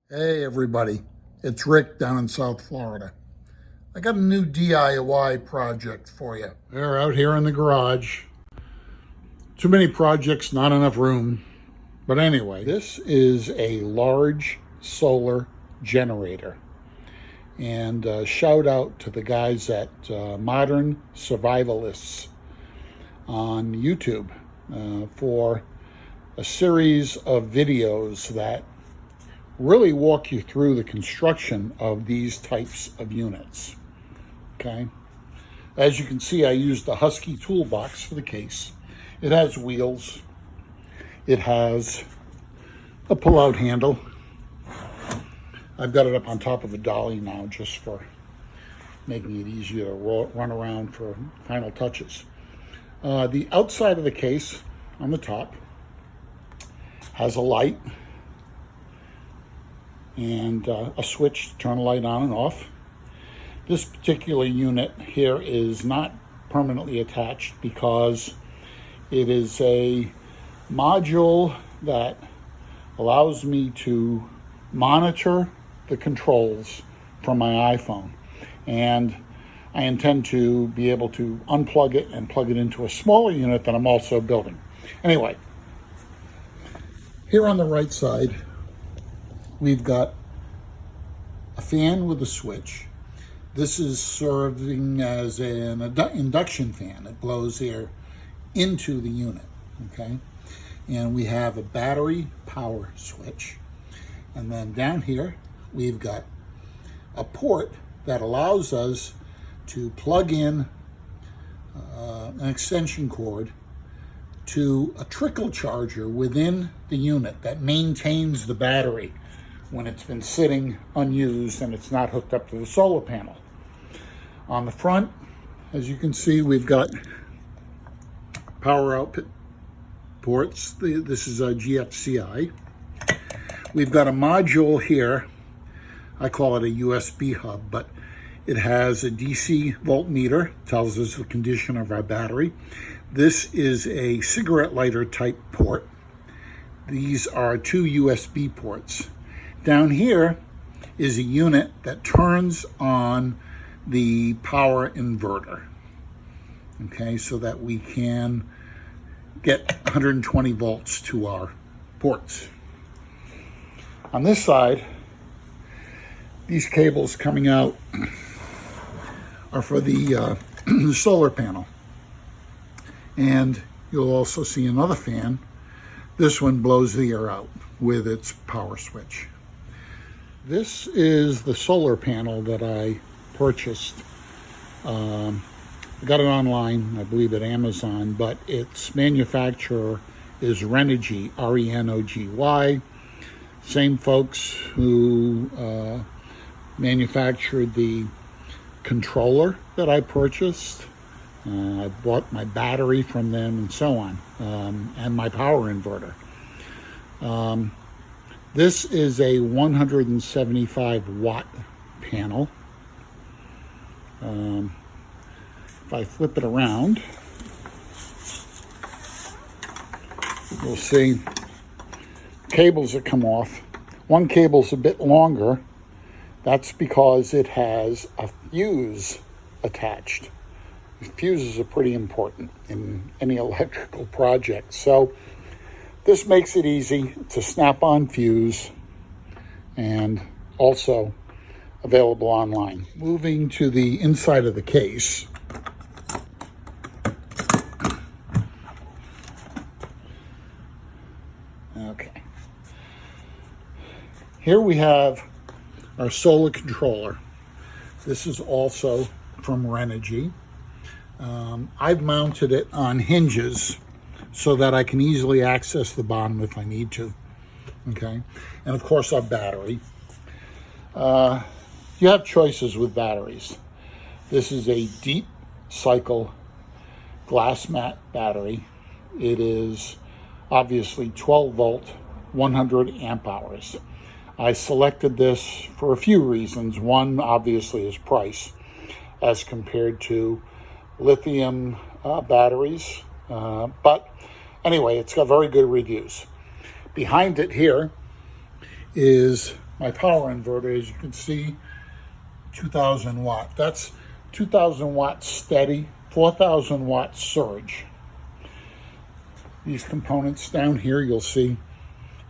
Hey everybody, it's Rick down in South Florida. I got a new DIY project for you. They're out here in the garage. Too many projects, not enough room. But anyway, this is a large solar generator. And shout out to the guys at Modern Survivalists on YouTube for a series of videos that really walk you through the construction of these types of units. Okay, as you can see, I used the Husky toolbox for the case. It has wheels, it has a pull-out handle. I've got it up on top of a dolly now just for making it easier to run around for final touches. The outside of the case on the top has a light and a switch to turn the light on and off. This particular unit here is not permanently attached because it is a module that allows me to monitor the controls from my iPhone. And I intend to be able to unplug it and plug it into a smaller unit that I'm also building. Anyway, here on the right side, we've got a fan with a switch. This is serving as an induction fan. It blows air into the unit, okay? And we have a battery power switch. And then down here, we've got a port that allows us to plug in an extension cord to a trickle charger within the unit that maintains the battery when it's been sitting unused and it's not hooked up to the solar panel. On the front, as you can see, we've got power output ports. This is a GFCI. We've got a module here. I call it a USB hub, but it has a DC voltmeter, tells us the condition of our battery. This is a cigarette lighter type port. These are two USB ports. Down here is a unit that turns on the power inverter, okay, so that we can get 120 volts to our ports. On this side, these cables coming out are for the solar panel. And you'll also see another fan. This one blows the air out with its power switch. This is the solar panel that I purchased. I got it online, I believe at Amazon, but its manufacturer is Renogy, R-E-N-O-G-Y. Same folks who manufactured the controller that I purchased. I bought my battery from them and so on, and my power inverter. This is a 175 watt panel. If I flip it around, you'll see cables that come off. One cable's a bit longer. That's because it has a fuse attached. Fuses are pretty important in any electrical project. So this makes it easy. It's a snap-on fuse and also available online. Moving to the inside of the case. Okay. Here we have our solar controller. This is also from Renogy. I've mounted it on hinges so that I can easily access the bottom if I need to. Okay, and of course our battery. You have choices with batteries. This is a deep cycle glass mat battery. It is obviously 12 volt, 100 amp hours. I selected this for a few reasons. One, obviously, is price as compared to lithium batteries. But anyway, it's got very good reviews. Behind it here is my power inverter, as you can see, 2000 watt. That's 2000 watts steady, 4000 watts surge. These components down here, you'll see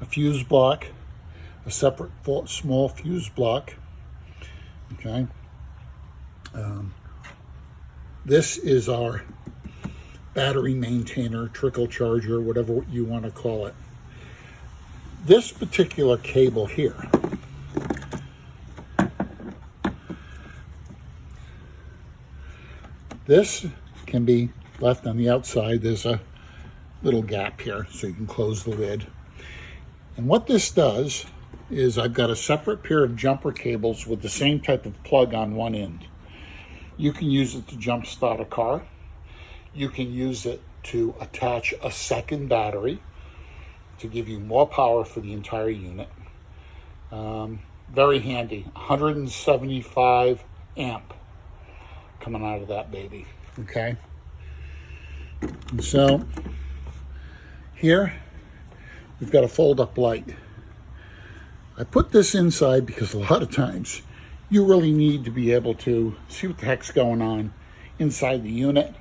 a fuse block, a separate small fuse block. Okay. This is our battery maintainer, trickle charger, whatever you want to call it. This particular cable here, this can be left on the outside. There's a little gap here so you can close the lid. And what this does is I've got a separate pair of jumper cables with the same type of plug on one end. You can use it to jump start a car. You can use it to attach a second battery to give you more power for the entire unit. Very handy, 175 amp coming out of that baby, okay? And so here we've got a fold-up light. I put this inside because a lot of times you really need to be able to see what the heck's going on inside the unit.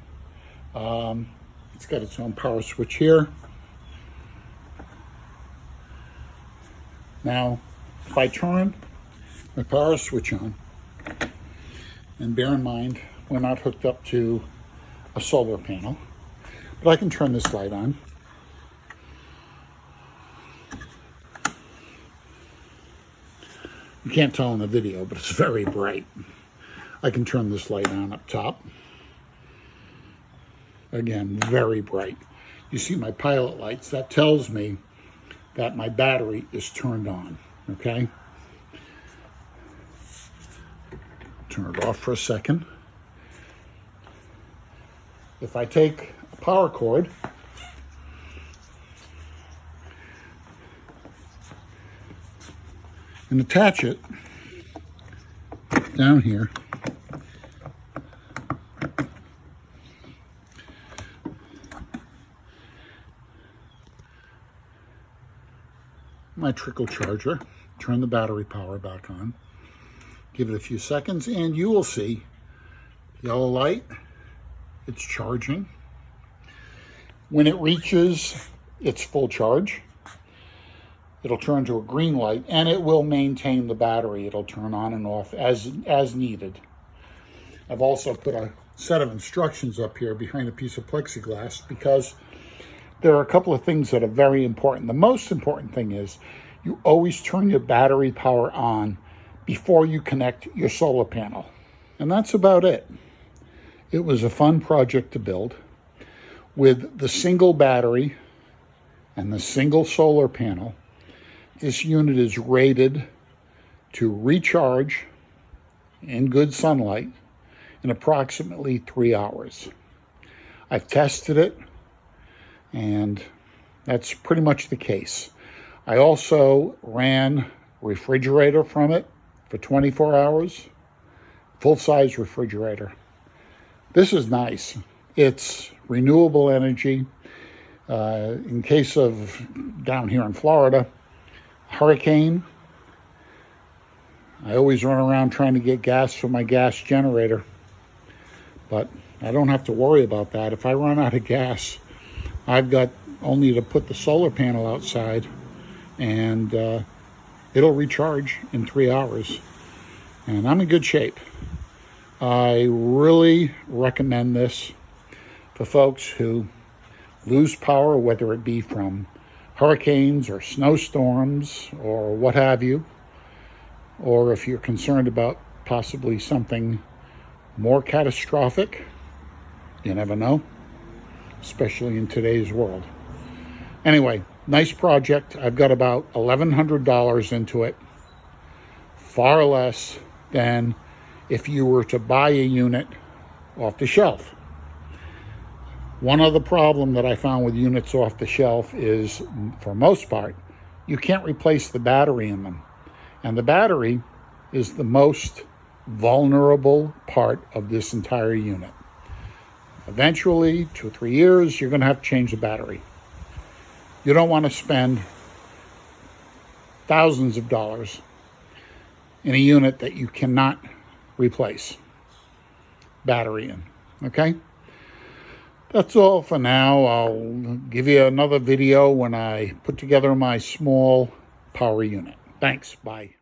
It's got its own power switch here. Now, if I turn my power switch on, and bear in mind, we're not hooked up to a solar panel, but I can turn this light on. You can't tell in the video, but it's very bright. I can turn this light on up top. Again, very bright. You see my pilot lights. That tells me that my battery is turned on, okay? Turn it off for a second. If I take a power cord and attach it down here, my trickle charger, turn the battery power back on, give it a few seconds, and you will see yellow light, it's charging. When it reaches its full charge, it'll turn to a green light, and it will maintain the battery. It'll turn on and off as needed. I've also put a set of instructions up here behind a piece of plexiglass because there are a couple of things that are very important. The most important thing is you always turn your battery power on before you connect your solar panel. And that's about it. It was a fun project to build. With the single battery and the single solar panel, this unit is rated to recharge in good sunlight in approximately 3 hours. I've tested it, and that's pretty much the case. I also ran refrigerator from it for 24 hours, full-size refrigerator. This is nice. It's renewable energy. In case of down here in Florida, hurricane, I always run around trying to get gas for my gas generator, but I don't have to worry about that. If I run out of gas, I've got only to put the solar panel outside, and it'll recharge in 3 hours, and I'm in good shape. I really recommend this for folks who lose power, whether it be from hurricanes or snowstorms or what have you, or if you're concerned about possibly something more catastrophic. You never know, especially in today's world. Anyway, nice project. I've got about $1,100 into it, far less than if you were to buy a unit off the shelf. One other problem that I found with units off the shelf is, for most part, you can't replace the battery in them. And the battery is the most vulnerable part of this entire unit. Eventually, 2 or 3 years, you're going to have to change the battery. You don't want to spend thousands of dollars in a unit that you cannot replace battery in. Okay? That's all for now. I'll give you another video when I put together my small power unit. Thanks. Bye.